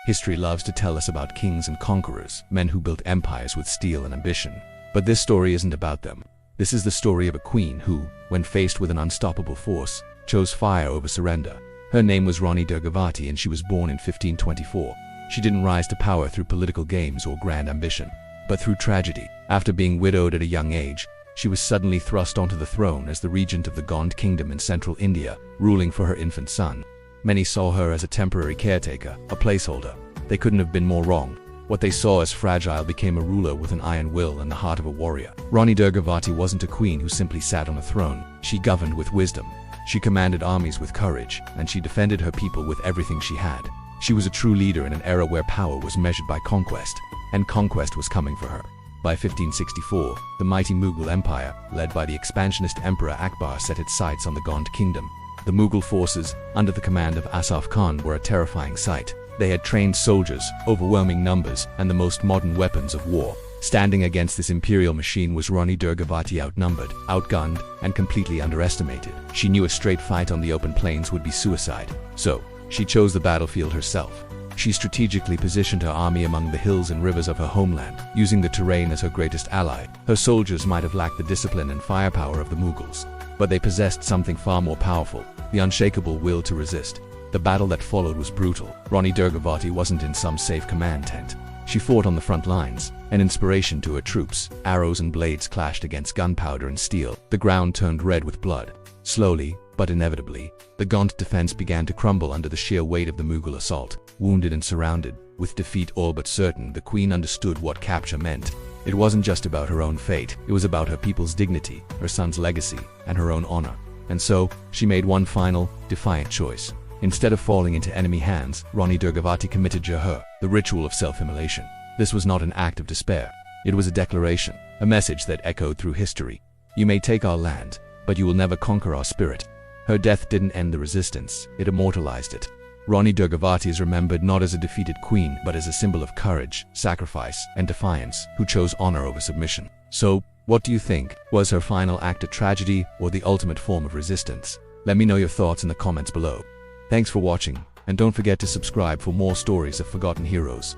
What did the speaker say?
History loves to tell us about kings and conquerors, men who built empires with steel and ambition. But this story isn't about them. This is the story of a queen who, when faced with an unstoppable force, chose fire over surrender. Her name was Rani Durgavati, and she was born in 1524. She didn't rise to power through political games or grand ambition, but through tragedy. After being widowed at a young age, she was suddenly thrust onto the throne as the regent of the Gond kingdom in central India, ruling for her infant son. Many saw her as a temporary caretaker, a placeholder. They couldn't have been more wrong. What they saw as fragile became a ruler with an iron will and the heart of a warrior. Rani Durgavati wasn't a queen who simply sat on a throne. She governed with wisdom. She commanded armies with courage, and she defended her people with everything she had. She was a true leader in an era where power was measured by conquest, and conquest was coming for her. By 1564, the mighty Mughal Empire, led by the expansionist Emperor Akbar, set its sights on the Gond kingdom. The Mughal forces, under the command of Asaf Khan, were a terrifying sight. They had trained soldiers, overwhelming numbers, and the most modern weapons of war. Standing against this imperial machine was Rani Durgavati, outnumbered, outgunned, and completely underestimated. She knew a straight fight on the open plains would be suicide. So, she chose the battlefield herself. She strategically positioned her army among the hills and rivers of her homeland, using the terrain as her greatest ally. Her soldiers might have lacked the discipline and firepower of the Mughals, but they possessed something far more powerful: the unshakable will to resist. The battle that followed was brutal. Rani Durgavati wasn't in some safe command tent. She fought on the front lines, an inspiration to her troops. Arrows and blades clashed against gunpowder and steel. The ground turned red with blood. Slowly, but inevitably, the Gond defense began to crumble under the sheer weight of the Mughal assault. Wounded and surrounded, with defeat all but certain, the queen understood what capture meant. It wasn't just about her own fate, it was about her people's dignity, her son's legacy, and her own honor. And so, she made one final, defiant choice. Instead of falling into enemy hands, Rani Durgavati committed Jawhar, the ritual of self-immolation. This was not an act of despair. It was a declaration, a message that echoed through history. You may take our land, but you will never conquer our spirit. Her death didn't end the resistance, it immortalized it. Rani Durgavati is remembered not as a defeated queen, but as a symbol of courage, sacrifice, and defiance, who chose honor over submission. So, what do you think? Was her final act a tragedy or the ultimate form of resistance? Let me know your thoughts in the comments below. Thanks for watching, and don't forget to subscribe for more stories of forgotten heroes.